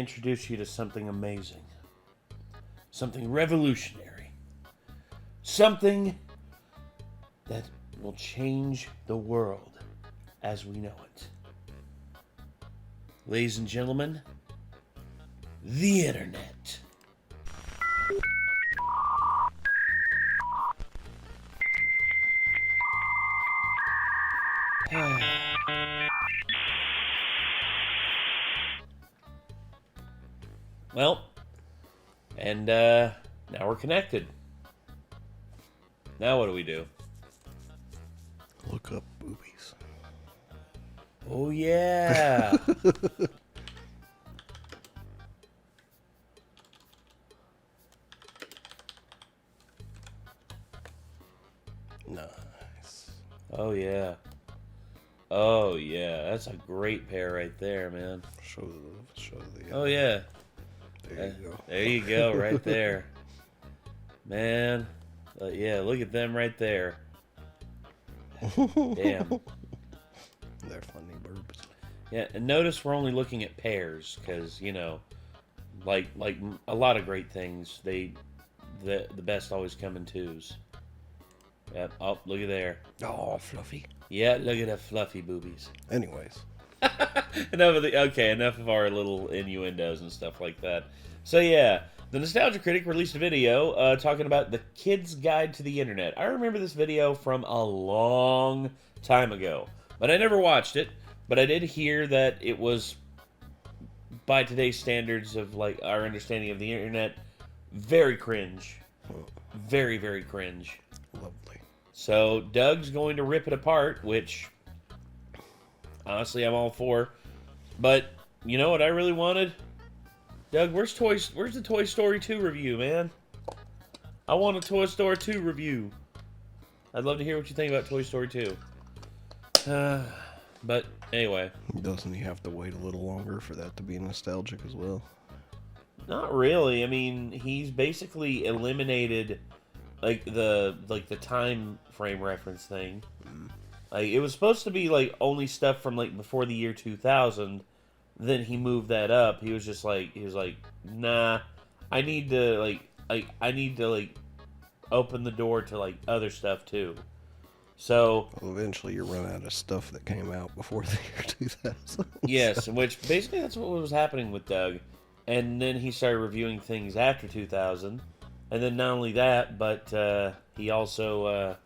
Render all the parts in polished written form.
introduce you to something amazing. Something revolutionary. Something that will change the world as we know it. Ladies and gentlemen, the internet. Well, and now we're connected. Now what do we do? Look up boobies. Oh, yeah. Nice. Oh, yeah. Oh, yeah. That's a great pair right there, man. Show the Oh, yeah. There you go. There you go, right there. Man. Yeah, look at them right there. Damn. They're funny burbs. Yeah, and notice we're only looking at pairs, because, you know, like a lot of great things, the best always come in twos. Yep. Oh, look at there. Oh, fluffy. Yeah, look at the fluffy boobies. Anyways. Enough of our little innuendos and stuff like that. So yeah, the Nostalgia Critic released a video talking about the Kid's Guide to the Internet. I remember this video from a long time ago, but I never watched it. But I did hear that it was, by today's standards of like our understanding of the internet, very cringe. Very, very cringe. Lovely. So Doug's going to rip it apart, which honestly I'm all for. But you know what I really wanted? Doug, where's the Toy Story 2 review, man? I want a Toy Story 2 review. I'd love to hear what you think about Toy Story 2. But anyway. Doesn't he have to wait a little longer for that to be nostalgic as well? Not really. I mean, he's basically eliminated the time frame reference thing. Like, it was supposed to be like only stuff from like before the year 2000. Then he moved that up. He was like, nah, I need to open the door to like other stuff too. So well, eventually you run out of stuff that came out before the year 2000. Yes, which basically that's what was happening with Doug. And then he started reviewing things after 2000. And then not only that, but he also,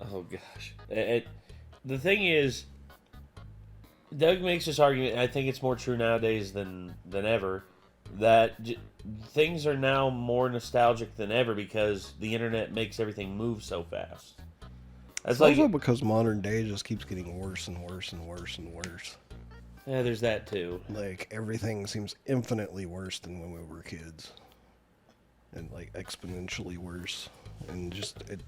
oh gosh. The thing is, Doug makes this argument, and I think it's more true nowadays than ever, that things are now more nostalgic than ever because the internet makes everything move so fast. It's also because modern day just keeps getting worse and worse and worse and worse. Yeah, there's that too. Like, everything seems infinitely worse than when we were kids. And, like, exponentially worse. And just, it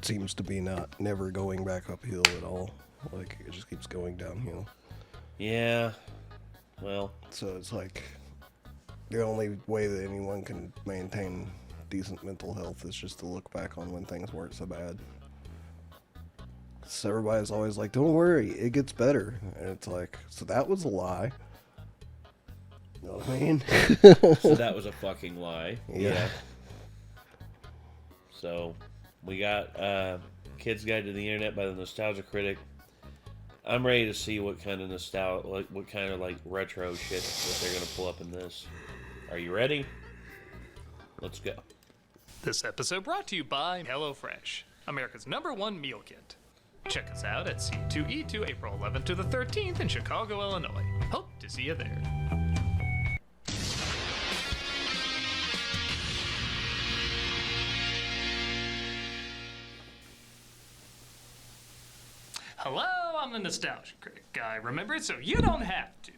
seems to be never going back uphill at all. Like, it just keeps going downhill. Yeah. Well. So it's like, the only way that anyone can maintain decent mental health is just to look back on when things weren't so bad. So everybody's always like, don't worry, it gets better. And it's like, so that was a lie. You know what I mean? So that was a fucking lie. Yeah. So, we got Kid's Guide to the Internet by the Nostalgia Critic. I'm ready to see what kind of retro shit that they're gonna pull up in this. Are you ready? Let's go. This episode brought to you by HelloFresh, America's #1 meal kit. Check us out at C2E2 April 11th to the 13th in Chicago, Illinois. Hope to see you there. Hello, I'm the Nostalgia Critic guy, remember? So you don't have to.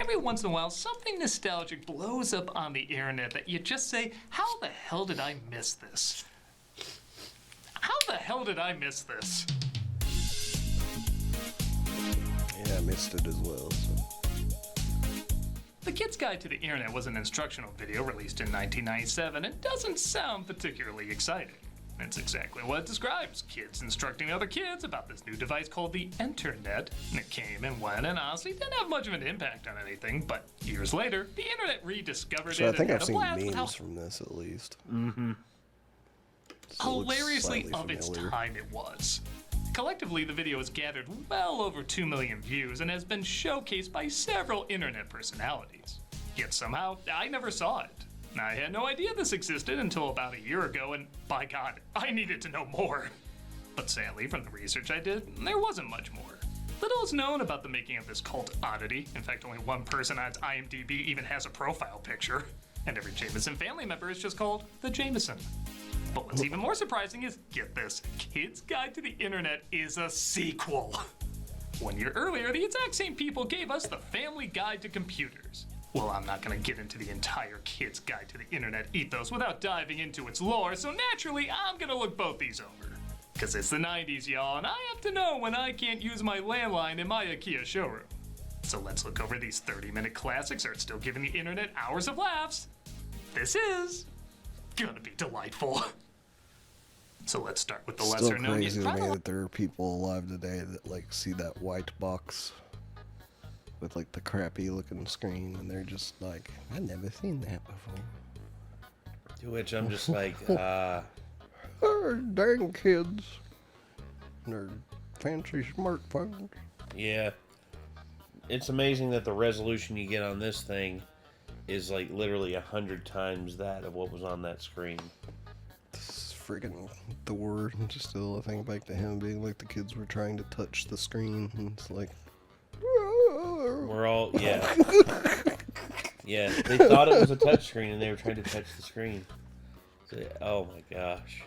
Every once in a while, something nostalgic blows up on the internet that you just say, how the hell did I miss this? How the hell did I miss this? Yeah, I missed it as well. So. The Kid's Guide to the Internet was an instructional video released in 1997 and doesn't sound particularly exciting. It's exactly what it describes. Kids instructing other kids about this new device called the Internet. And it came and went and honestly didn't have much of an impact on anything. But years later, the Internet rediscovered So it I think and I've had a seen blast with how memes from this at least. hilariously of its time it was. Collectively, the video has gathered well over 2 million views and has been showcased by several internet personalities. Yet somehow, I never saw it. I had no idea this existed until about a year ago, and by God, I needed to know more. But sadly, from the research I did, there wasn't much more. Little is known about the making of this cult oddity. In fact, only one person on its IMDb even has a profile picture. And every Jameson family member is just called the Jameson. But what's even more surprising is, get this, Kid's Guide to the Internet is a sequel. 1 year earlier, the exact same people gave us the Family Guide to Computers. Well, I'm not gonna get into the entire Kid's Guide to the Internet ethos without diving into its lore, so naturally, I'm gonna look both these over. Cause it's the 90s, y'all, and I have to know when I can't use my landline in my IKEA showroom. So let's look over these 30-minute classics that are still giving the internet hours of laughs. This is gonna be delightful. So let's start with the Still lesser known. crazy to me that there are people alive today that like see that white box with like the crappy looking screen and they're just like, I've never seen that before. To which I'm just like, Oh, dang kids. And their fancy smartphones. yeah. It's amazing that the resolution you get on this thing is like literally 100 times that of what was on that screen. This is friggin' Thor. Just still, I think back to him being like the kids were trying to touch the screen and it's like, We're all, yeah. Yeah, they thought it was a touch screen and they were trying to touch the screen. So, oh my gosh.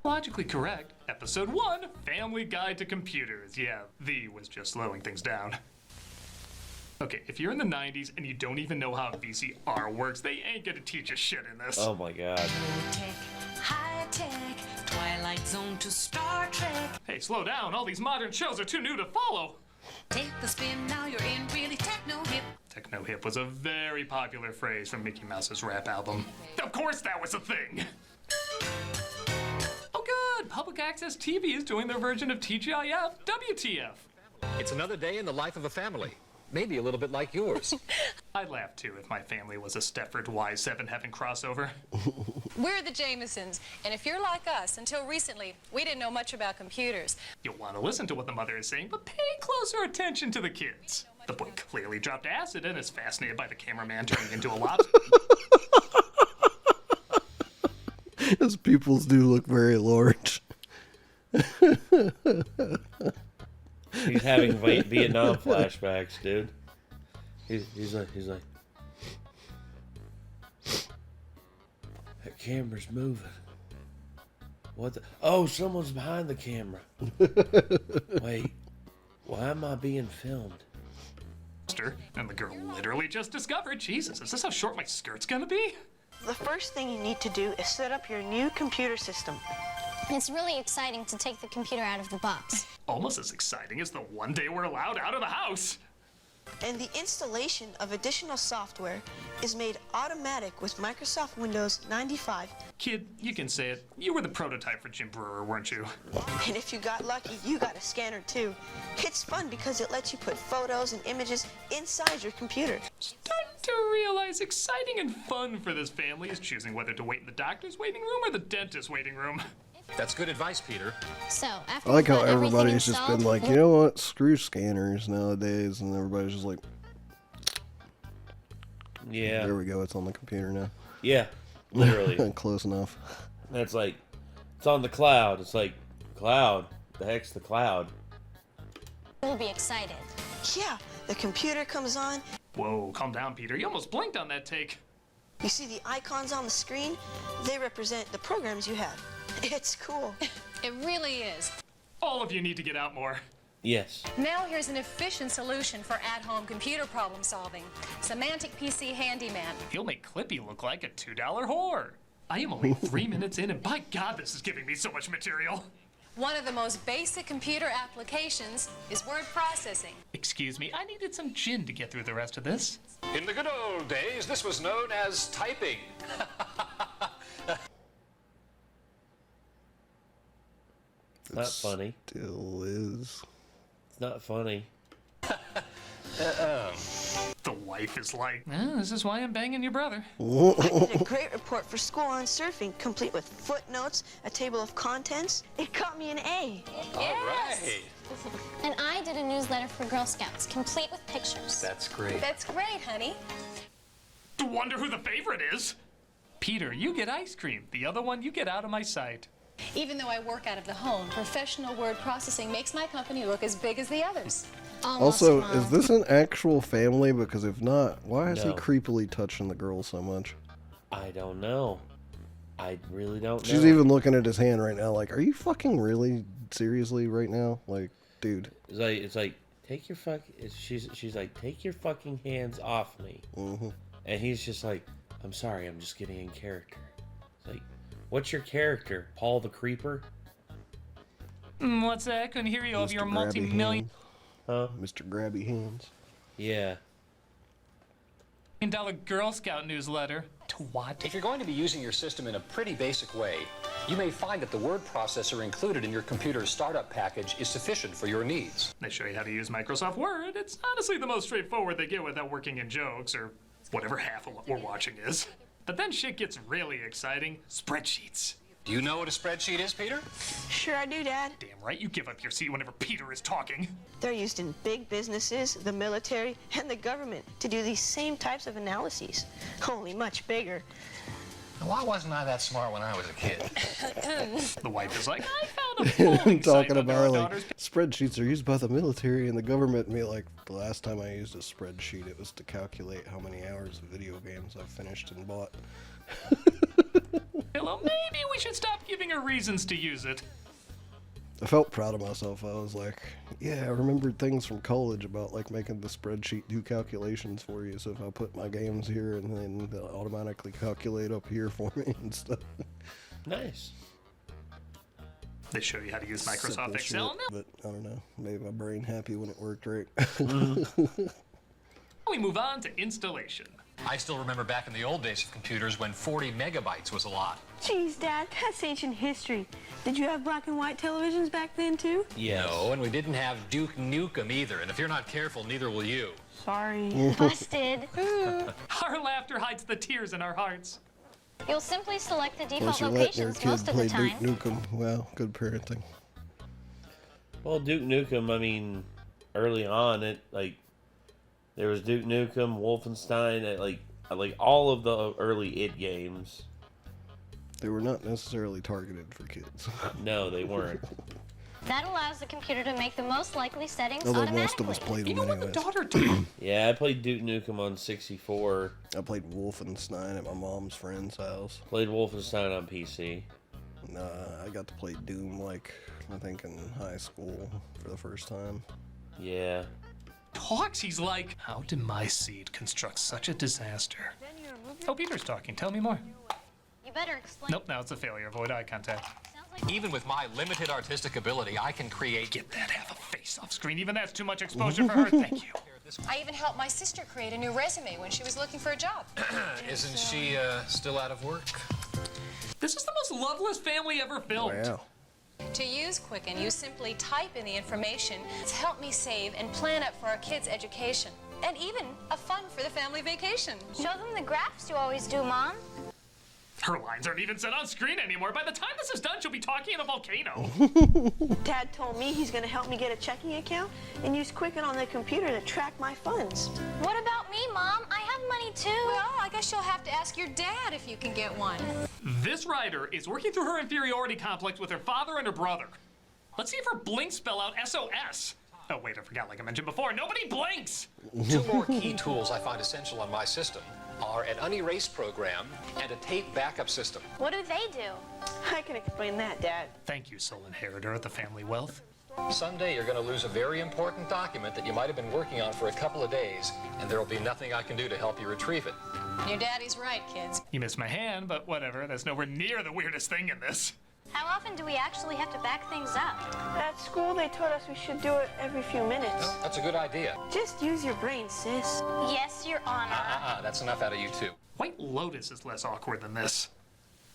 Logically correct. Episode 1, Family Guide to Computers. Yeah, the was just slowing things down. Okay, if you're in the 90s and you don't even know how a VCR works, they ain't gonna teach you shit in this. Oh my god. Tech, high tech, Twilight Zone to Star Trek. Hey, slow down. All these modern shows are too new to follow. Take the spin, now you're in really techno-hip. Techno-hip was a very popular phrase from Mickey Mouse's rap album. Of course that was a thing! Oh good! Public Access TV is doing their version of TGIF, WTF. It's another day in the life of a family. Maybe a little bit like yours. I'd laugh too if my family was a Stepford Y7 Heaven crossover. We're the Jamesons, and if you're like us, until recently, we didn't know much about computers. You'll want to listen to what the mother is saying, but pay closer attention to the kids. The boy clearly dropped acid and is fascinated by the cameraman turning into a lobster. his pupils do look very large. He's having Vietnam flashbacks, dude. He's like, that camera's moving. What the? Oh, someone's behind the camera. Wait, why am I being filmed? And the girl literally just discovered, Jesus, is this how short my skirt's gonna be? The first thing you need to do is set up your new computer system. It's really exciting to take the computer out of the box. Almost as exciting as the one day we're allowed out of the house. And the installation of additional software is made automatic with Microsoft Windows 95. Kid, you can say it. You were the prototype for Jim Brewer, weren't you? And if you got lucky, you got a scanner too. It's fun because it lets you put photos and images inside your computer. Starting to realize exciting and fun for this family is choosing whether to wait in the doctor's waiting room or the dentist's waiting room. That's good advice, Peter. So, after I like we've how got everything everybody's just been installed, like, you know what, screw scanners nowadays, and everybody's just like, Yeah, there we go, it's on the computer now. yeah, literally. Close enough. That's like, it's on the cloud. It's like, cloud. The heck's the cloud? we'll be excited. Yeah, the computer comes on. Whoa, calm down, Peter. You almost blinked on that take. You see the icons on the screen? They represent the programs you have. It's cool. It really is. All of you need to get out more. Yes. Now here's an efficient solution for at-home computer problem solving. Semantic PC Handyman. He'll make Clippy look like a $2 whore. I am only 3 minutes in, and by God, this is giving me so much material. One of the most basic computer applications is word processing. Excuse me, I needed some gin to get through the rest of this. In the good old days, this was known as typing. It's not funny. Still is. It's not funny. The wife is like, this is why I'm banging your brother. I did a great report for school on surfing, complete with footnotes, a table of contents. It got me an A. Right. And I did a newsletter for Girl Scouts, complete with pictures. That's great. That's great, honey. Wonder who the favorite is. Peter, you get ice cream. The other one, you get out of my sight. Even though I work out of the home, professional word processing makes my company look as big as the others. Almost, Also, Mom. is this an actual family? Because if not, why is he No. creepily touching the girl so much? I don't know. I really don't know. She's even looking at his hand right now like, are you fucking really seriously right now? Like, dude. It's like take your she's like, take your fucking hands off me. Mm-hmm. And he's just like, I'm sorry, I'm just getting in character. It's like, what's your character? Paul the Creeper? What's that? I couldn't hear you over your multi-million Huh? Mr. Grabby Hands. Yeah. $1 Girl Scout newsletter. To what? If you're going to be using your system in a pretty basic way, you may find that the word processor included in your computer's startup package is sufficient for your needs. They show you how to use Microsoft Word. It's honestly the most straightforward they get without working in jokes or whatever half of what we're watching is. But then shit gets really exciting. Spreadsheets. Do you know what a spreadsheet is, Peter? Sure I do, Dad. Damn right, you give up your seat whenever Peter is talking. They're used in big businesses, the military, and the government to do these same types of analyses, only much bigger. Why wasn't I that smart when I was a kid? The wife is like, I found a polling site Talking under about our like daughter's spreadsheets are used by the military and the government. And me like, the last time I used a spreadsheet, it was to calculate how many hours of video games I finished and bought. pillow. Maybe we should stop giving her reasons to use it. I felt proud of myself. I was like, yeah, I remembered things from college about like making the spreadsheet do calculations for you. So if I put my games here and then they'll automatically calculate up here for me and stuff. Nice. They show you how to use Microsoft Simple Excel. shit, but I don't know. Made my brain happy when it worked right. We move on to installation. I still remember back in the old days of computers when 40 megabytes was a lot. Geez, Dad, that's ancient history. Did you have black and white televisions back then, too? Yes. No, and we didn't have Duke Nukem either, and if you're not careful, neither will you. Sorry. Busted. Our laughter hides the tears in our hearts. You'll simply select the default Plus you're letting your locations kid most of the play time. Duke Nukem. Well, good parenting. Well, Duke Nukem, I mean, early on, there was Duke Nukem, Wolfenstein, like all of the early id games. They were not necessarily targeted for kids. No, they weren't. That allows the computer to make the most likely settings Although automatically. most of us played them Even when the anyways. daughter did. Yeah, I played Duke Nukem on 64. I played Wolfenstein at my mom's friend's house. Played Wolfenstein on PC. I got to play Doom, like, I think in high school for the first time. Yeah. Talks, he's like, how did my seed construct such a disaster? Oh, Peter's talking. Tell me more. You better explain. Nope, now it's a failure. Avoid eye contact. Sounds like Even with my limited artistic ability, I can create... Get that half a face off screen. Even that's too much exposure for her. Thank you. I even helped my sister create a new resume when she was looking for a job. Isn't she still out of work? This is the most loveless family ever filmed. Wow. To use Quicken, you simply type in the information. It's helped me save and plan up for our kids' education. And even a fun for the family vacation. show them the graphs you always do, Mom. Her lines aren't even set on screen anymore. By the time this is done, she'll be talking in a volcano. Dad told me he's going to help me get a checking account and use Quicken on the computer to track my funds. What about me, Mom? I have money too. Well, I guess you'll have to ask your dad if you can get one. This writer is working through her inferiority complex with her father and her brother. Let's see if her blinks spell out SOS. Oh, wait, I forgot, like I mentioned before, nobody blinks! Two more key tools I find essential on my system are an unerase program and a tape backup system. What do they do? I can explain that, Dad. Thank you, sole inheritor of the family wealth. Someday you're going to lose a very important document that you might have been working on for a couple of days, and there will be nothing I can do to help you retrieve it. Your daddy's right, kids. You missed my hand, but whatever, that's nowhere near the weirdest thing in this. How often do we actually have to back things up? At school, they told us we should do it every few minutes. That's a good idea. Just use your brain, sis. Yes, Your Honor. That's enough out of you two. White Lotus is less awkward than this.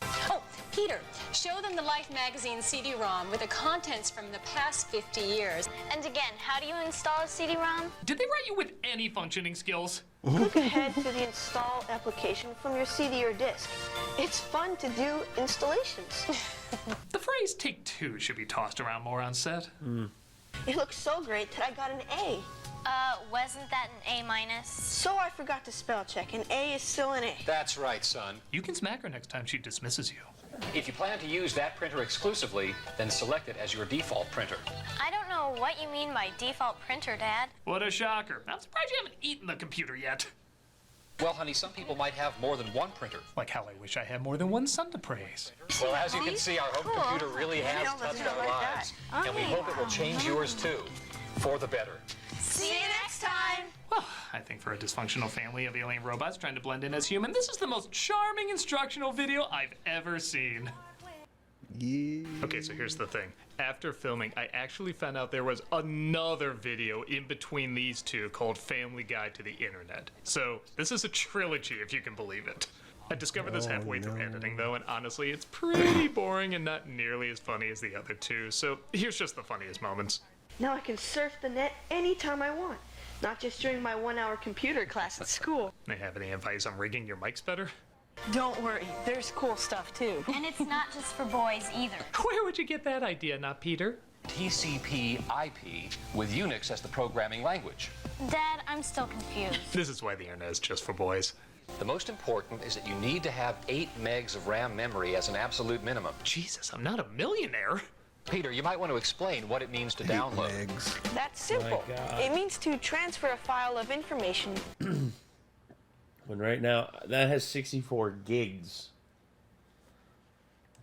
Oh, Peter, show them the Life magazine CD-ROM with the contents from the past 50 years. And again, how do you install a CD-ROM? Did they write you with any functioning skills? Click ahead to the install application from your CD or disc. It's fun to do installations. The phrase "take two" should be tossed around more on set. It looks so great that I got an A. Wasn't that an A-? So I forgot to spell check. An A is still an A. That's right, son. You can smack her next time she dismisses you. If you plan to use that printer exclusively, then select it as your default printer. I don't know what you mean by default printer, Dad. What a shocker. I'm surprised you haven't eaten the computer yet. Well, honey, some people might have more than one printer. Like how I wish I had more than one son to praise. Well, as you can see, our home Cool. computer really has Danielle doesn't touched our like lives. that. And we hope it will change yours too, for the better. See you next time. Well, I think for a dysfunctional family of alien robots trying to blend in as human, this is the most charming instructional video I've ever seen. Yeah. Okay, so here's the thing. After filming, I actually found out there was another video in between these two called Family Guide to the Internet. So this is a trilogy, if you can believe it. I discovered this halfway through editing, though, and honestly, it's pretty boring and not nearly as funny as the other two. So here's just the funniest moments. Now I can surf the net anytime I want, not just during my 1-hour computer class at school. They have any advice on rigging your mics better? Don't worry, there's cool stuff too. And it's not just for boys either. Where would you get that idea, not Peter? TCP/IP with Unix as the programming language. Dad, I'm still confused. This is why the internet is just for boys. The most important is that you need to have 8 megs of RAM memory as an absolute minimum. Jesus, I'm not a millionaire. Peter, you might want to explain what it means to download. Eggs. That's simple. God. It means to transfer a file of information. When right now, that has 64 gigs.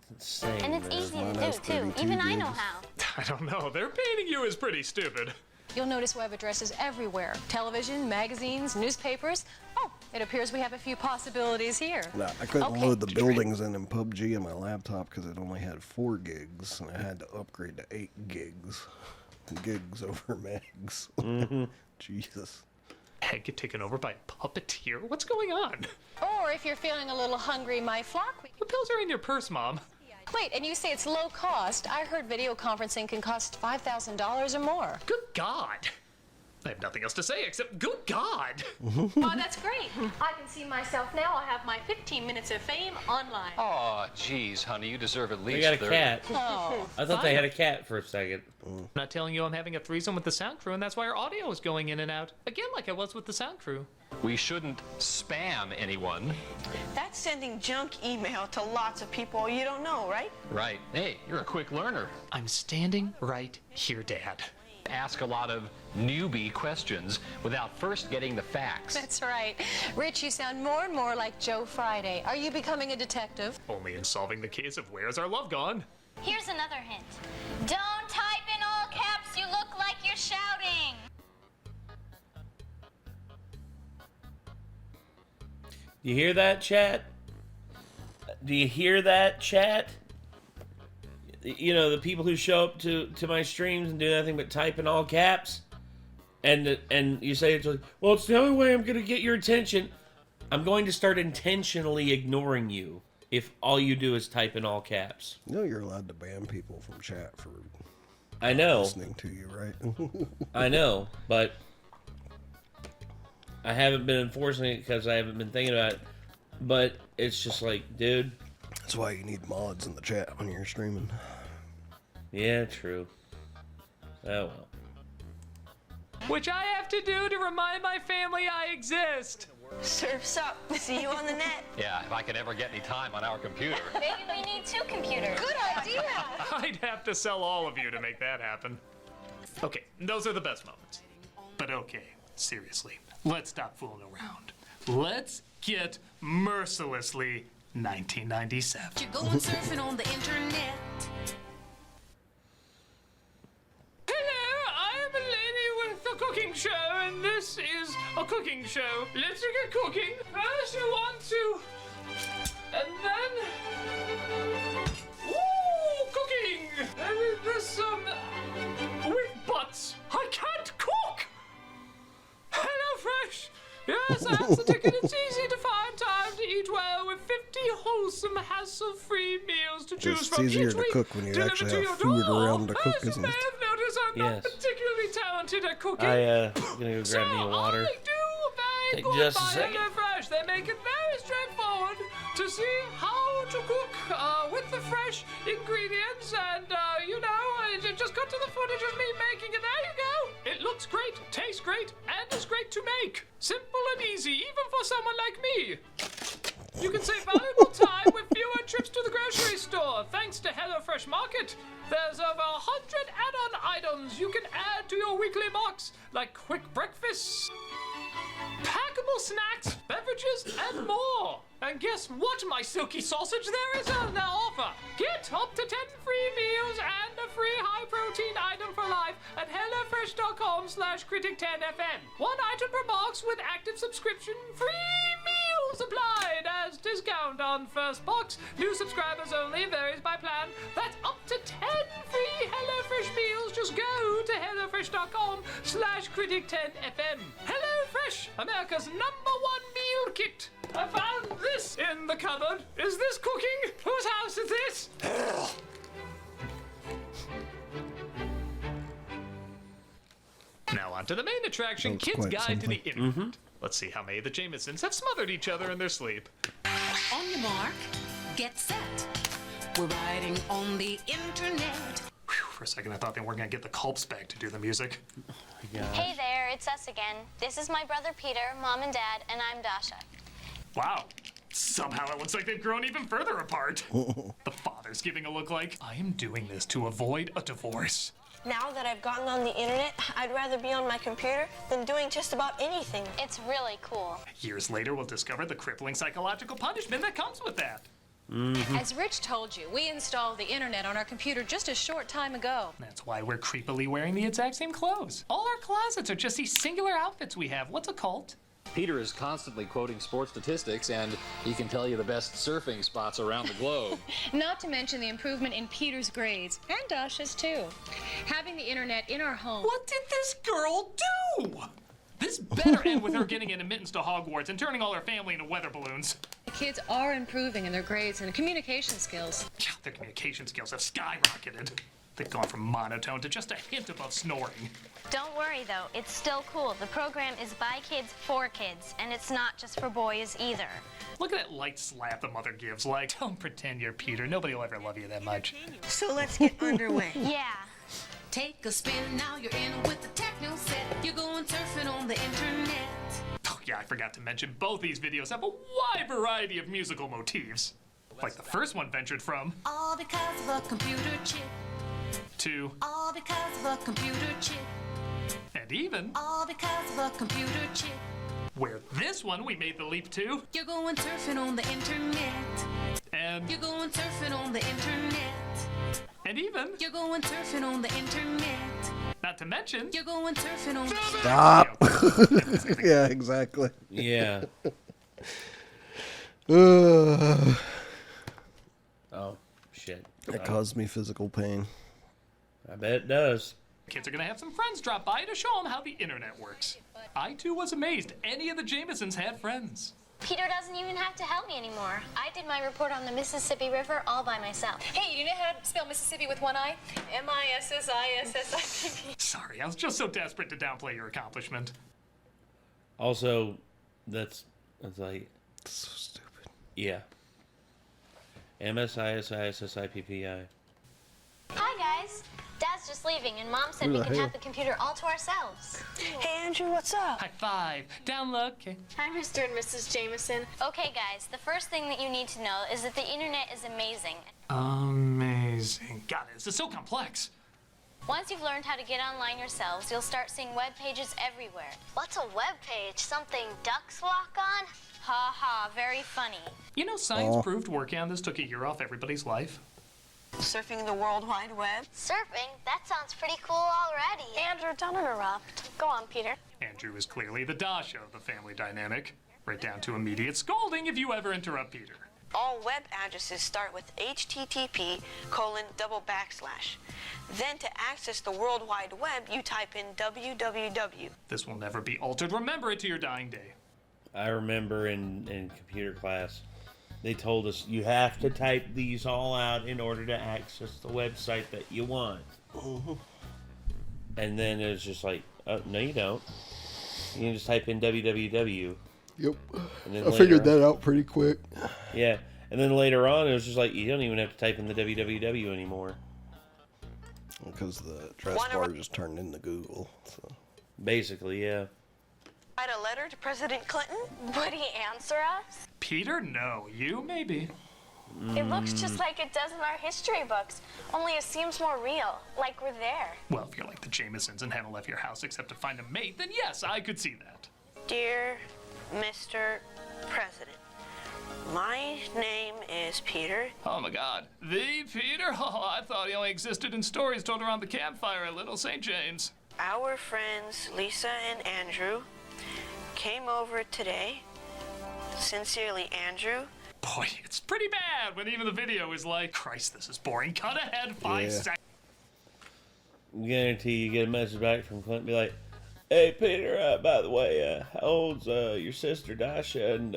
That's insane. And it's man. easy Mine to has do, too. 32 Even I know gigs. how. I don't know. They're painting you as pretty stupid. You'll notice web addresses everywhere. Television, magazines, newspapers. Oh, it appears we have a few possibilities here. Nah, I couldn't Okay. load the buildings in PUBG on my laptop because it only had 4 gigs, and I had to upgrade to 8 gigs. Gigs over megs. Jesus. Head get taken over by a puppeteer? What's going on? Or if you're feeling a little hungry, my flock. What pills are in your purse, Mom? Wait, and you say it's low cost. I heard video conferencing can cost $5,000 or more. Good God. I have nothing else to say except good God. Oh, that's great. I can see myself now. I have my 15 minutes of fame online. Oh, geez, honey, you deserve at They least got a 30. cat. Oh. I thought they had a cat for a second. I'm not telling you I'm having a threesome with the sound crew, and that's why our audio is going in and out. Again, like I was with the sound crew. We shouldn't spam anyone. That's sending junk email to lots of people you don't know, right? Right. Hey, you're a quick learner. I'm standing right here, Dad. Ask a lot of newbie questions without first getting the facts. That's right. Rich, you sound more and more like Joe Friday. Are you becoming a detective? Only in solving the case of Where's Our Love Gone? Here's another hint. Don't type in all caps. You look like you're shouting. Do you hear that, chat? Do you hear that, chat? You know, the people who show up to my streams and do nothing but type in all caps, and you say it's like, well, it's the only way I'm going to get your attention. I'm going to start intentionally ignoring you if all you do is type in all caps. You know you're allowed to ban people from chat for I know, listening to you, right? I know, but I haven't been enforcing it because I haven't been thinking about it. But it's just like, dude. That's why you need mods in the chat when you're streaming. Yeah, true. Oh well. Which I have to do to remind my family I exist. Surf's up. See you on the net. Yeah, if I could ever get any time on our computer. Maybe we need 2 computers. Good idea. I'd have to sell all of you to make that happen. Okay, those are the best moments. But okay, seriously, let's stop fooling around. Let's get mercilessly 1997. You're going surfing on the internet. Hello, I am a lady with a cooking show, and this is a cooking show. Let's get cooking. First you want to... And then... Ooh, cooking! And there's some... with butts. I can't cook! Hello, Fresh! Yes, that's the ticket. It's easy to find time to eat well with 50 wholesome, hassle-free meals to choose It's from easier each to week. cook when you delivered actually to have your food door. around to cook, As you isn't may it? have noticed, I'm not Yes. particularly talented at cooking. Gonna go grab me a water. I do very Take good just a by second. HelloFresh. They make it very straightforward to see how to cook with the fresh ingredients, and just cut to the footage of me making it. There you go. It looks great, tastes great, and is great to make. Simple and easy, even for someone like me. You can save valuable time with fewer trips to the grocery store thanks to HelloFresh Market. There's over 100 add-on items you can add to your weekly box, like quick breakfasts, packable snacks, beverages, and more. And guess what, my silky sausage? There is an offer. Get up to 10 free meals and a free high-protein item for life at HelloFresh.com/Critic10FM. One item per box with active subscription. Free meals applied as discount on first box. New subscribers only. Varies by plan. That's up to 10 free HelloFresh meals. Just go to HelloFresh.com/Critic10FM. HelloFresh, America's #1 meal kit. I found this in the cupboard. Is this cooking? Whose house is this? Now on to the main attraction, That's Kids quite Guide to the something. Internet. Let's see how many of the Jamesons have smothered each other in their sleep. On your mark, get set. We're riding on the internet. Whew, for a second I thought they weren't going to get the Culps back to do the music. Hey there, it's us again. This is my brother Peter, Mom and Dad, and I'm Dasha. Wow. Somehow it looks like they've grown even further apart. The father's giving a look like, I am doing this to avoid a divorce. Now that I've gotten on the internet, I'd rather be on my computer than doing just about anything. It's really cool. Years later, we'll discover the crippling psychological punishment that comes with that. As Rich told you, we installed the internet on our computer just a short time ago. That's why we're creepily wearing the exact same clothes. All our closets are just these singular outfits we have. What's a cult? Peter is constantly quoting sports statistics, and he can tell you the best surfing spots around the globe. Not to mention the improvement in Peter's grades, and Dasha's too. Having the internet in our home. What did this girl do? This better end with her getting an admittance to Hogwarts and turning all her family into weather balloons. The kids are improving in their grades and communication skills. Their communication skills have skyrocketed. They've gone from monotone to just a hint above snoring. Don't worry though, it's still cool. The program is by kids for kids, and it's not just for boys either. Look at that light slap the mother gives, like, don't pretend you're Peter. Nobody will ever love you that much. So let's get underway. Yeah. Take a spin, now you're in with the techno set. You're going surfing on the internet. Oh yeah, I forgot to mention both these videos have a wide variety of musical motifs. Like the first one ventured from All because of a computer chip. to All because of a computer chip. and even All because of a computer chip. where this one we made the leap to You're going surfing on the internet. and You're going surfing on the internet. even You're going surfing on the internet. not to mention You're going surfing on the Stop. Yeah, exactly. Yeah. That Oh, shit. caused me physical pain. I bet it does. kids are gonna have some friends drop by to show them how the internet works. I too was amazed any of the Jamesons had friends. Peter doesn't even have to help me anymore. I did my report on the Mississippi River all by myself. Hey, you know how to spell Mississippi with one I? M-I-S-S-I-S-S-I-P-P. Sorry, I was just so desperate to downplay your accomplishment. Also, that's like, So stupid. yeah. MSISISSIPPI. Hi guys. Dad's just leaving, and Mom said Who we the can hell? have the computer all to ourselves. Hey, Andrew, what's up? High five. Down low. Okay. Hi, Mr. and Mrs. Jameson. Okay, guys, the first thing that you need to know is that the internet is amazing. Amazing. God, this is so complex. Once you've learned how to get online yourselves, you'll start seeing web pages everywhere. What's a web page? Something ducks walk on? Ha ha, very funny. You know, science proved working on this took a year off everybody's life. Surfing the World Wide Web? Surfing? That sounds pretty cool already. Andrew, don't interrupt. Go on, Peter. Andrew is clearly the Dasha of the family dynamic. Right down to immediate scolding if you ever interrupt Peter. All web addresses start with http://. Then to access the World Wide Web, you type in www. This will never be altered. Remember it to your dying day. I remember in computer class, they told us you have to type these all out in order to access the website that you want. And then it was just like, oh, no, you don't. You can just type in www. Yep. And then I figured that out pretty quick. Yeah. And then later on, it was just like, you don't even have to type in the www anymore. Because the address bar just turned into Google. So. Basically, yeah. Write a letter to President Clinton? Would he answer us? Peter, no. You, maybe. It looks just like it does in our history books, only it seems more real, like we're there. Well, if you're like the Jamesons and haven't left your house except to find a mate, then yes, I could see that. Dear Mr. President, my name is Peter. Oh my God. The Peter? Oh, I thought he only existed in stories told around the campfire at Little St. James. Our friends Lisa and Andrew came over today. Sincerely, Andrew. Boy, it's pretty bad when even the video is like, Christ, this is boring. Cut ahead 5 seconds. Guarantee you get a message back from Clint, be like, hey, Peter, by the way, how old's your sister Dasha and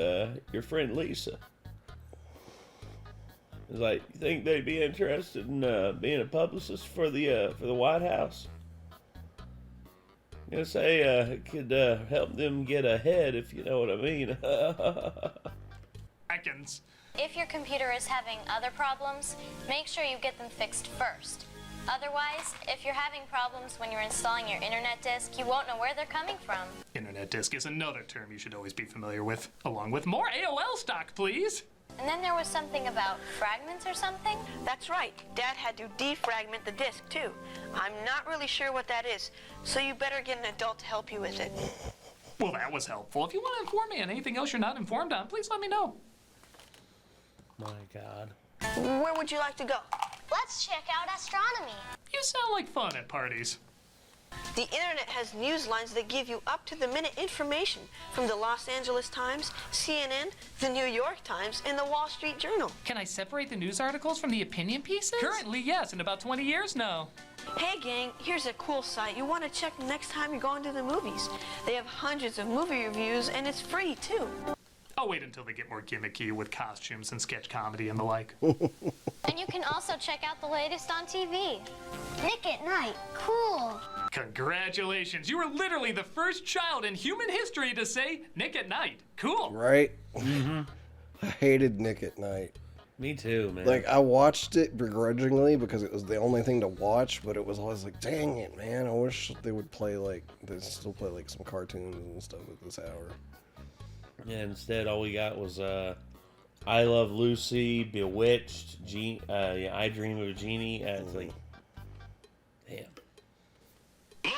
your friend Lisa? It's like, you think they'd be interested in being a publicist for the White House? I'm gonna say it could help them get ahead, if you know what I mean. Seconds. If your computer is having other problems, make sure you get them fixed first. Otherwise, if you're having problems when you're installing your internet disk, you won't know where they're coming from. Internet disk is another term you should always be familiar with, along with more AOL stock, please. And then there was something about fragments or something? That's right. Dad had to defragment the disk, too. I'm not really sure what that is, so you better get an adult to help you with it. Well, that was helpful. If you want to inform me on anything else you're not informed on, please let me know. My God. Where would you like to go? Let's check out astronomy. You sound like fun at parties. The internet has news lines that give you up-to-the-minute information from the Los Angeles Times, CNN, the New York Times, and the Wall Street Journal. Can I separate the news articles from the opinion pieces? Currently, yes. In about 20 years, no. Hey, gang, here's a cool site you want to check the next time you're going to the movies. They have hundreds of movie reviews, and it's free, too. I'll wait until they get more gimmicky with costumes and sketch comedy and the like. And you can also check out the latest on TV. Nick at Night. Cool. Congratulations. You were literally the first child in human history to say Nick at Night. Cool. Right? Mm-hmm. I hated Nick at Night. Me too, man. Like, I watched it begrudgingly because it was the only thing to watch, but it was always like, dang it, man. I wish they would play, like, they still play, like, some cartoons and stuff at this hour. Yeah, instead, all we got was I Love Lucy, Bewitched, I Dream of a Genie. It's like, damn. Look,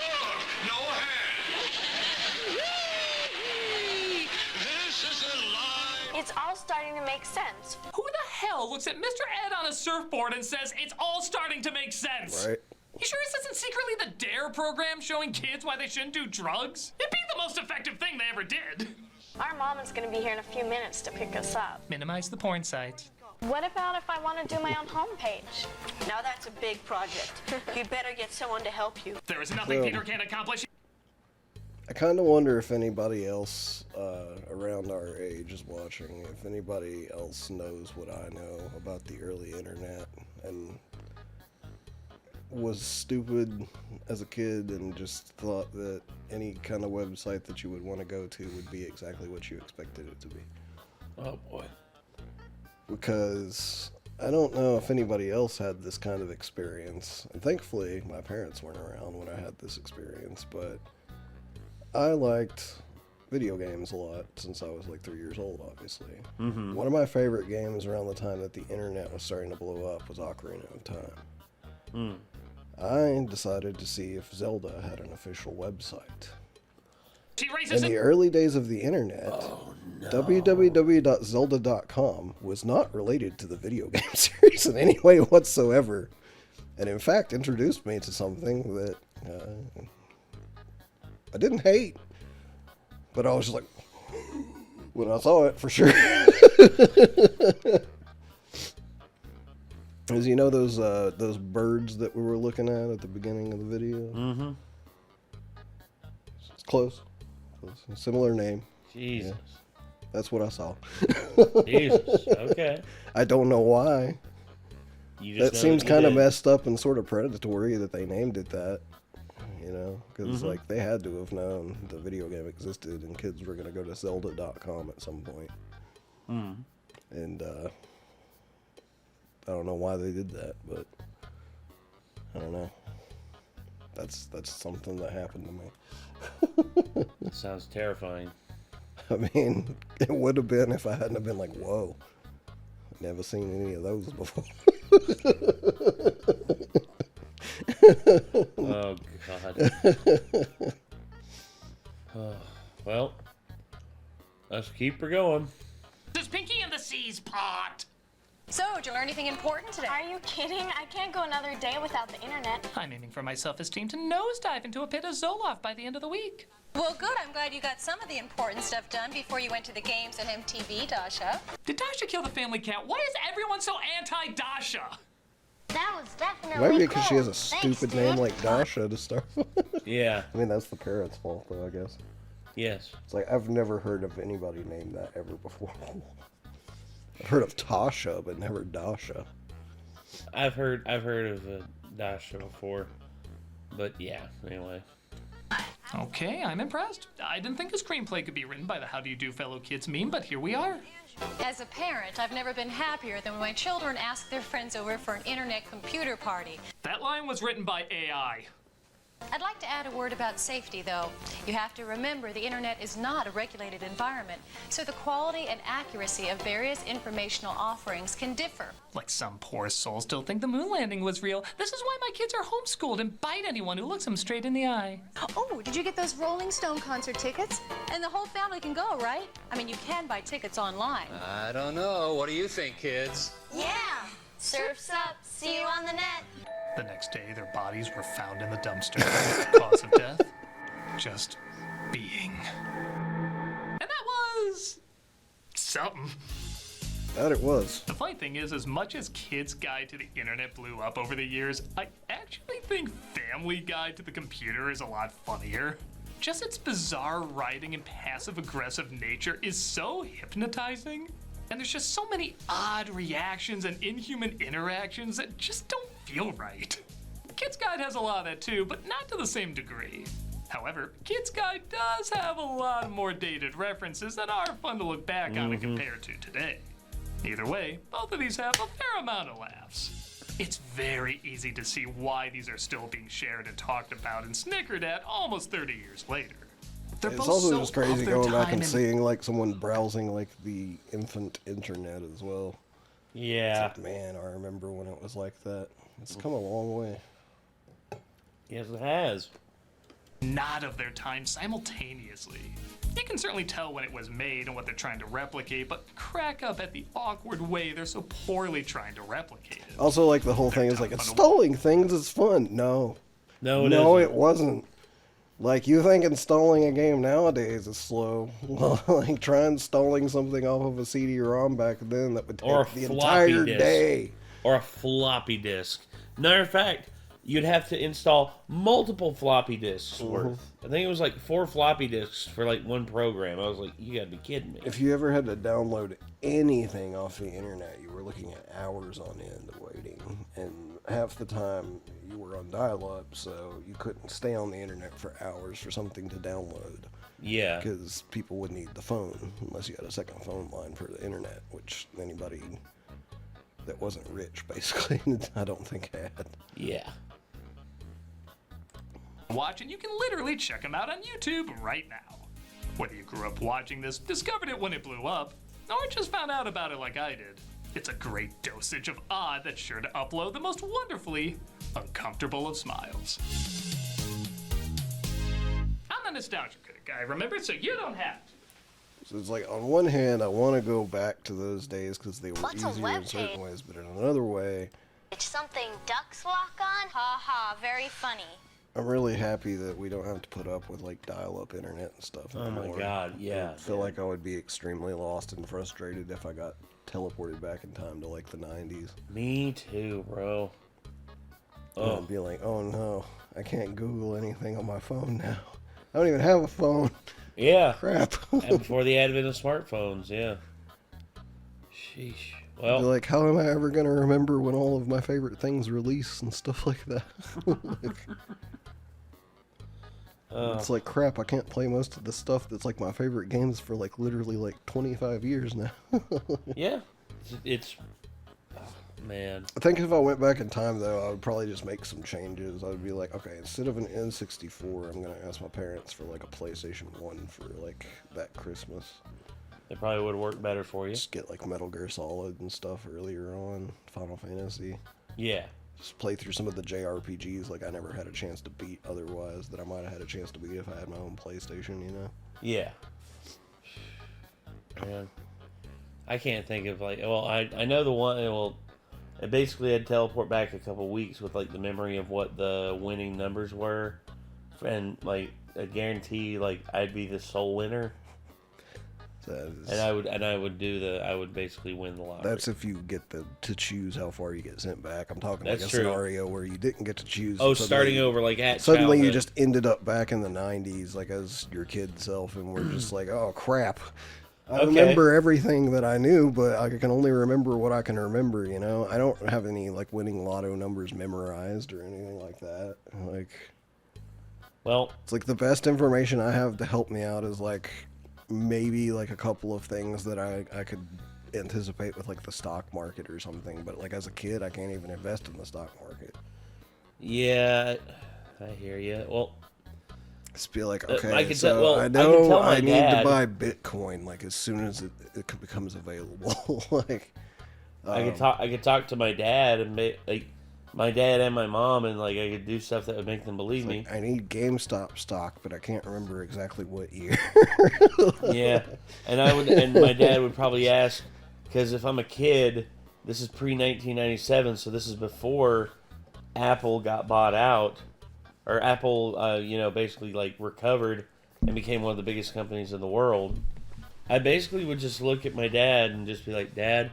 no hands. This is a lie. It's all starting to make sense. Who the hell looks at Mr. Ed on a surfboard and says it's all starting to make sense? Right. You sure this isn't secretly the DARE program showing kids why they shouldn't do drugs? It'd be the most effective thing they ever did. Our mom is going to be here in a few minutes to pick us up. Minimize the porn sites. What about if I want to do my own homepage? Now that's a big project. You'd better get someone to help you. There is nothing Peter can't accomplish. I kind of wonder if anybody else around our age is watching, if anybody else knows what I know about the early internet and was stupid as a kid and just thought that any kind of website that you would want to go to would be exactly what you expected it to be. Oh, boy. Because I don't know if anybody else had this kind of experience. And thankfully, my parents weren't around when I had this experience, but I liked video games a lot since I was like 3 years old, obviously. Mm-hmm. One of my favorite games around the time that the internet was starting to blow up was Ocarina of Time. Mm. I decided to see if Zelda had an official website. In the early days of the internet, www.zelda.com was not related to the video game series in any way whatsoever, and in fact introduced me to something that I didn't hate, but I was just like, when I saw it, for sure. As you know, those birds that we were looking at the beginning of the video? Mm-hmm. It's close. Similar name. Jesus. Yeah. That's what I saw. Jesus. Okay. I don't know why. You just That know seems you kind of did. messed up and sort of predatory that they named it that. You know, because Mhm. like they had to have known the video game existed and kids were gonna go to Zelda.com at some point. Hmm. And I don't know why they did that, but I don't know. That's something that happened to me. Sounds terrifying. I mean, it would have been if I hadn't have been like, whoa, never seen any of those before. Oh, God. Well, let's keep her going. There's Pinky in the Seas pot. So, did you learn anything important today? Are you kidding? I can't go another day without the internet. I'm aiming for my self-esteem to nosedive into a pit of Zoloft by the end of the week. Well, good. I'm glad you got some of the important stuff done before you went to the games at MTV, Dasha. Did Dasha kill the family cat? Why is everyone so anti-Dasha? That was definitely Maybe because she has a Thanks, stupid dude. name like Dasha to start with. Yeah. I mean, that's the parents' fault, though, I guess. Yes. It's like, I've never heard of anybody named that ever before. I've heard of Tasha, but never Dasha. I've heard of Dasha before, but yeah. Anyway. Okay, I'm impressed. I didn't think a screenplay could be written by the How Do You Do Fellow Kids meme, but here we are. As a parent, I've never been happier than when my children ask their friends over for an internet computer party. That line was written by AI. I'd like to add a word about safety, though. You have to remember the internet is not a regulated environment, so the quality and accuracy of various informational offerings can differ. Like some poor soul still think the moon landing was real. This is why my kids are homeschooled and bite anyone who looks them straight in the eye. Oh, did you get those Rolling Stone concert tickets? And the whole family can go, right? I mean, you can buy tickets online. I don't know. What do you think, kids? Yeah. Surf's up. See you on the net. The next day, their bodies were found in the dumpster. Cause of death? Just being. And that was... something. That it was. The funny thing is, as much as Kids Guide to the Internet blew up over the years, I actually think Family Guide to the Computer is a lot funnier. Just its bizarre writing and passive-aggressive nature is so hypnotizing. And there's just so many odd reactions and inhuman interactions that just don't feel right. Kids Guide has a lot of that too, but not to the same degree. However, Kids Guide does have a lot more dated references that are fun to look back on and compare to today. Either way, both of these have a fair amount of laughs. It's very easy to see why these are still being shared and talked about and snickered at almost 30 years later. They're It's both also so just crazy of their going back time and seeing like someone browsing like the infant internet as well. Yeah. It's like, man, I remember when it was like that. It's come a long way. Yes, it has. Not of their time simultaneously. You can certainly tell when it was made and what they're trying to replicate, but crack up at the awkward way they're so poorly trying to replicate it. Also, like the whole thing is like installing things is fun. No, No, it wasn't. Like, you think installing a game nowadays is slow. Well, like, try installing something off of a CD-ROM back then that would take Or a the floppy entire disk. day. Or a floppy disk. Matter of fact, you'd have to install multiple floppy disks worth. I think it was like 4 floppy disks for like one program. I was like, you gotta be kidding me. If you ever had to download anything off the internet, you were looking at hours on end of waiting. And half the time, you were on dial-up, so you couldn't stay on the internet for hours for something to download. Yeah. Because people would need the phone, unless you had a second phone line for the internet, which anybody that wasn't rich, basically, I don't think had. Yeah. Watch, and you can literally check them out on YouTube right now. Whether you grew up watching this, discovered it when it blew up, or just found out about it like I did, it's a great dosage of odd that's sure to upload the most wonderfully uncomfortable of smiles. I'm the nostalgia critic guy, remember? So you don't have to. So it's like, on one hand, I want to go back to those days because they were What's a easier web in certain page? ways, but in another way, It's something ducks walk on? Ha ha, very funny. I'm really happy that we don't have to put up with like dial-up internet and stuff Oh my anymore. God, yeah. I feel like I would be extremely lost and frustrated if I got teleported back in time to like the 90s. Me too, bro. And I'd be like, oh no, I can't Google anything on my phone now. I don't even have a phone. Yeah. Crap. And before the advent of smartphones, yeah. Sheesh. Well, like, how am I ever going to remember when all of my favorite things release and stuff like that? It's like, crap, I can't play most of the stuff that's like my favorite games for like literally like 25 years now. Yeah. It's man. I think if I went back in time, though, I would probably just make some changes. I would be like, okay, instead of an N64, I'm going to ask my parents for like a PlayStation 1 for like that Christmas. It probably would work better for you. Just get like Metal Gear Solid and stuff earlier on, Final Fantasy. Yeah. Just play through some of the JRPGs like I never had a chance to beat otherwise that I might have had a chance to beat if I had my own PlayStation, you know? Yeah. Man. I can't think of like, well, I know the one, well, I basically had to teleport back a couple weeks with like the memory of what the winning numbers were. And like, I guarantee like I'd be the sole winner. And I would basically win the lottery. That's if you get to choose how far you get sent back. I'm talking That's like a true. scenario where you didn't get to choose. Oh, starting over like at suddenly you childhood. just ended up back in the 90s like as your kid self and we're just like, oh crap. I remember everything that I knew, but I can only remember what I can remember, you know? I don't have any like winning lotto numbers memorized or anything like that. Like, well, it's like the best information I have to help me out is like maybe like a couple of things that I could anticipate with like the stock market or something, but like as a kid I can't even invest in the stock market. Yeah, I hear you. Well, just be like, okay, I can so tell, well, I know tell my I need dad, to buy Bitcoin like as soon as it becomes available. Like, I could talk to my dad and like my dad and my mom, and like I could do stuff that would make them believe me. Like, I need GameStop stock, but I can't remember exactly what year. Yeah, and my dad would probably ask, because if I'm a kid, this is pre-1997, so this is before Apple got bought out, or Apple, basically like recovered and became one of the biggest companies in the world. I basically would just look at my dad and just be like, Dad,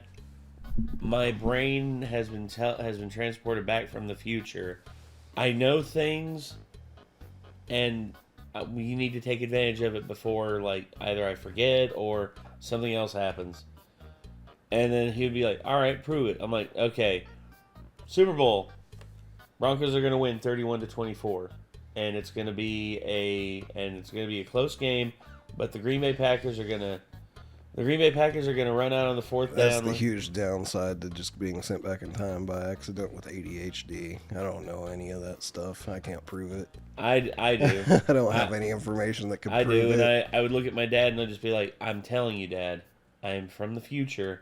my brain has been transported back from the future. I know things, and you need to take advantage of it before, like, either I forget or something else happens. And then he would be like, all right, prove it. I'm like, okay, Super Bowl. Broncos are going to win 31-24. And it's going to be a close game, but the Green Bay Packers are going to run out on the fourth down. That's the huge downside to just being sent back in time by accident with ADHD. I don't know any of that stuff. I can't prove it. I do. I don't have any information that could prove it. I do, and I would look at my dad and I'd just be like, I'm telling you, Dad, I am from the future.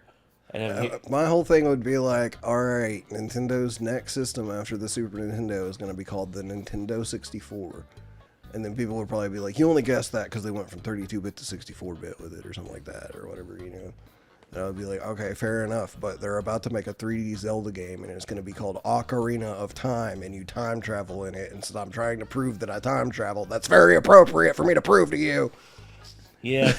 And my whole thing would be like, all right, Nintendo's next system after the Super Nintendo is going to be called the Nintendo 64. And then people would probably be like, you only guessed that because they went from 32-bit to 64-bit with it or something like that or whatever, you know. And I would be like, okay, fair enough, but they're about to make a 3D Zelda game and it's going to be called Ocarina of Time and you time travel in it. And so I'm trying to prove that I time traveled. That's very appropriate for me to prove to you. Yeah.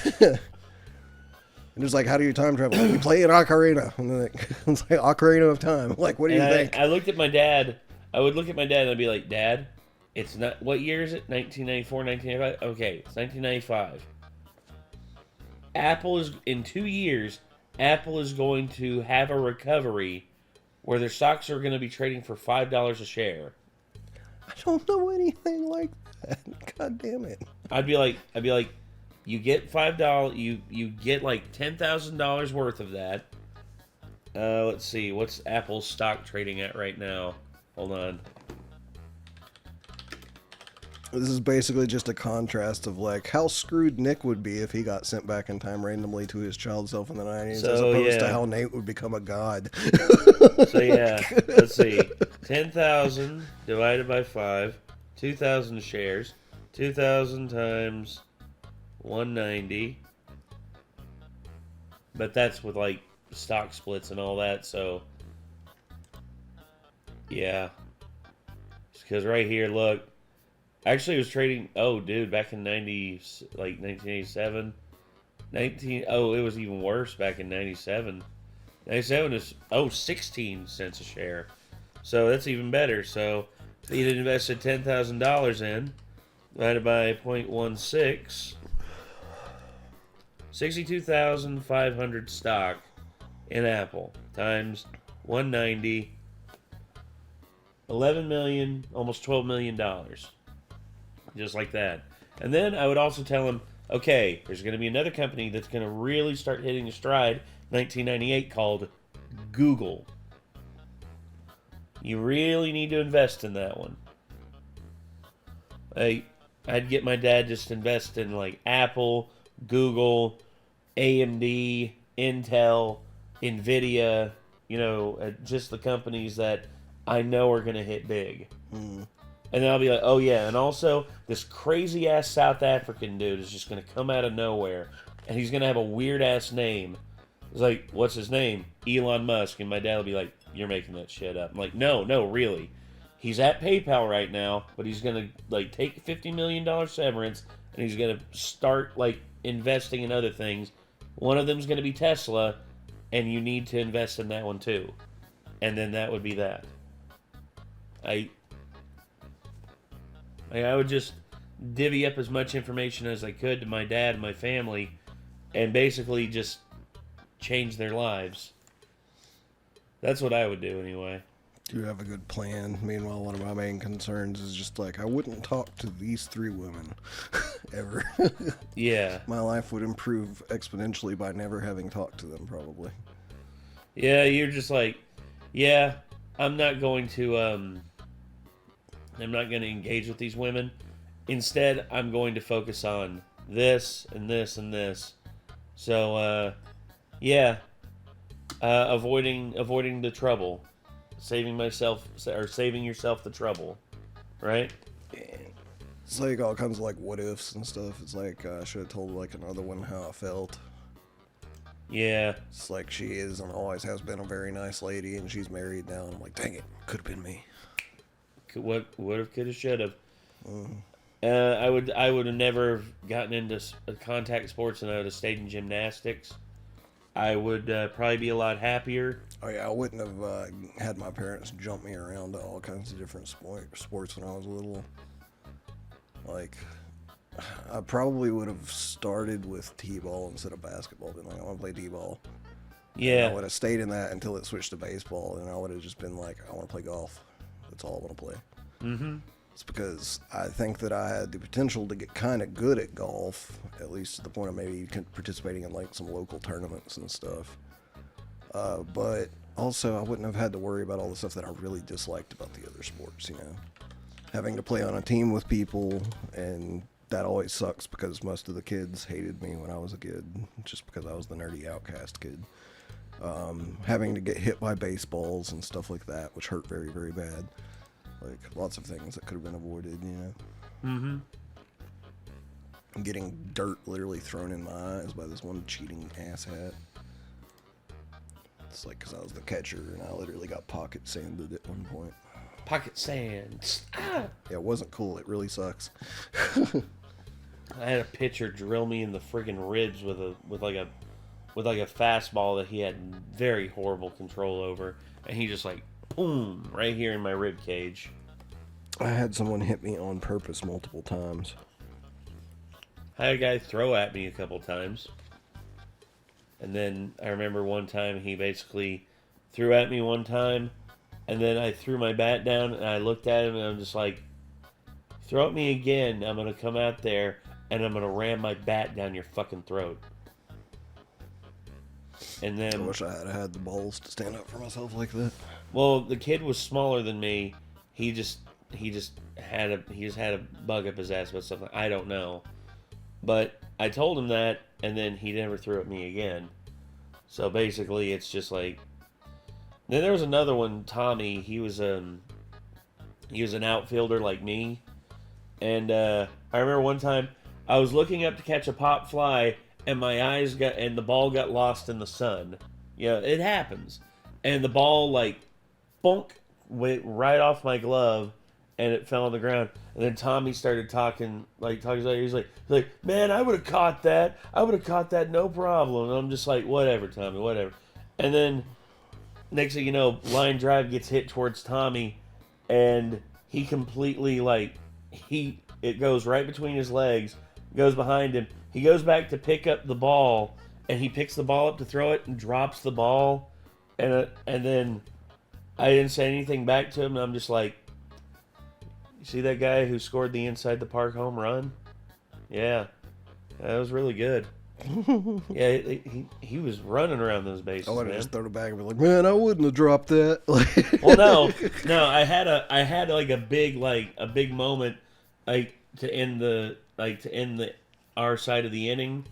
And it's like, how do you time travel? You play an ocarina. And then it's like, Ocarina of Time. Like, what do you think? I looked at my dad. I would look at my dad and I'd be like, Dad, it's not, what year is it? 1994, 1995? Okay, it's 1995. Apple is, in 2 years, Apple is going to have a recovery where their stocks are going to be trading for $5 a share. I don't know anything like that. God damn it. I'd be like, you get $5. You get like $10,000 worth of that. Let's see, what's Apple's stock trading at right now? Hold on. This is basically just a contrast of like how screwed Nick would be if he got sent back in time randomly to his child self in the 90s, as opposed to how Nate would become a god. So yeah, let's see. 10,000 divided by 5, 2,000 shares, 2,000 times 190. But that's with like stock splits and all that, so yeah. Because right here, look. Actually, it was trading. Oh, dude, back in 1987. It was even worse back in 97. 97 is 16 cents a share. So that's even better. So he'd invested $10,000 in, divided by 0.16. $62,500 stock in Apple times 190, $11 million, almost $12 million. Just like that. And then I would also tell him, okay, there's going to be another company that's going to really start hitting a stride 1998 called Google. You really need to invest in that one. I'd get my dad just to invest in like Apple, Google, AMD, Intel, Nvidia, just the companies that I know are going to hit big. And then I'll be like, oh yeah, and also this crazy ass South African dude is just going to come out of nowhere, and he's going to have a weird ass name. It's like, what's his name? Elon Musk. And my dad will be like, you're making that shit up. I'm like, no, really. He's at PayPal right now, but he's going to like take $50 million severance, and he's going to start like investing in other things. One of them's going to be Tesla, and you need to invest in that one too. And then that would be that. I would just divvy up as much information as I could to my dad and my family, and basically just change their lives. That's what I would do anyway. You have a good plan. Meanwhile, one of my main concerns is just like, I wouldn't talk to these 3 women ever. Yeah. My life would improve exponentially by never having talked to them, probably. Yeah, you're just like, yeah, I'm not going to engage with these women. Instead, I'm going to focus on this and this and this. So, yeah, avoiding the trouble, saving yourself the trouble, right? Yeah. It's like all kinds of like what ifs and stuff. It's like I should have told like another one how I felt. Yeah. It's like she is and always has been a very nice lady, and she's married now, and I'm like, dang it, could have been me. What would have, could have, should have. I would have never gotten into contact sports, and I would have stayed in gymnastics. I would probably be a lot happier. Oh yeah, I wouldn't have had my parents jump me around to all kinds of different sports when I was little. Like, I probably would have started with t-ball instead of basketball. Been like, I want to play t-ball. Yeah. And I would have stayed in that until it switched to baseball, and I would have just been like, I want to play golf. That's all I want to play. Mm-hmm. It's because I think that I had the potential to get kind of good at golf, at least to the point of maybe participating in like some local tournaments and stuff. But also, I wouldn't have had to worry about all the stuff that I really disliked about the other sports, Having to play on a team with people, and that always sucks because most of the kids hated me when I was a kid, just because I was the nerdy outcast kid. Having to get hit by baseballs and stuff like that, which hurt very, very bad. Like, lots of things that could have been avoided, Mm-hmm. Getting dirt literally thrown in my eyes by this one cheating asshat. It's like because I was the catcher, and I literally got pocket sanded at one point. Pocket sand. Ah! Yeah, it wasn't cool. It really sucks. I had a pitcher drill me in the friggin' ribs with like a fastball that he had very horrible control over, and he just like boom right here in my rib cage. I had someone hit me on purpose multiple times. I had a guy throw at me a couple times, and then I remember one time he basically threw at me one time, and then I threw my bat down and I looked at him and I'm just like, throw at me again, I'm gonna come out there and I'm gonna ram my bat down your fucking throat. And then I wish I had the balls to stand up for myself like that. Well, the kid was smaller than me. He just had a bug up his ass about something. I don't know. But I told him that, and then he never threw at me again. So basically, it's just like. Then there was another one, Tommy. He was an outfielder like me, and I remember one time I was looking up to catch a pop fly, and the ball got lost in the sun. Yeah, it happens. And the ball like, bonk, went right off my glove, and it fell on the ground. And then Tommy started talking. He's like, man, I would have caught that. No problem. And I'm just like, whatever, Tommy, whatever. And then next thing you know, line drive gets hit towards Tommy, and he completely it goes right between his legs, goes behind him. He goes back to pick up the ball, and he picks the ball up to throw it and drops the ball. And then I didn't say anything back to him, and I'm just like, you see that guy who scored the inside the park home run? Yeah, that was really good. Yeah, he was running around those bases. I would have man. just thrown it back and be like, man, I wouldn't have dropped that. Well, no, I had like a big moment, like to end our side of the inning.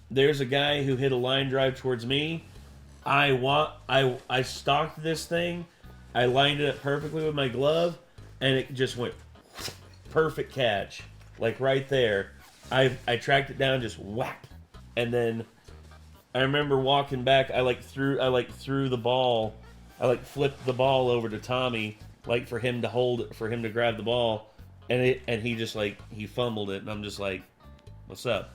There's a guy who hit a line drive towards me. I stalked this thing. I lined it up perfectly with my glove, and it just went perfect catch, like right there. I tracked it down, just whack, and then I remember walking back. I threw the ball. I flipped the ball over to Tommy, like for him to grab the ball, and he just he fumbled it, and I'm just like, what's up?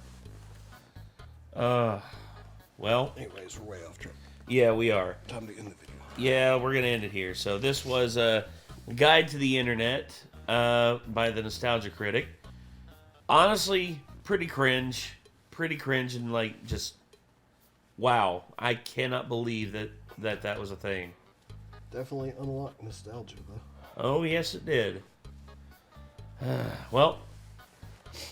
Well. Anyways, we're way off track. Yeah, we are. Time to end the video. Yeah, we're gonna end it here. So this was a guide to the internet by the Nostalgia Critic. Honestly, pretty cringe, and just wow. I cannot believe that was a thing. Definitely unlocked nostalgia, though. Oh yes, it did. Well,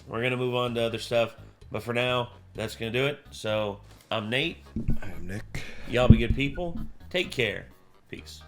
we're gonna move on to other stuff, but for now, that's gonna do it. So I'm Nate. I am Nick. Y'all be good people. Take care. Peace.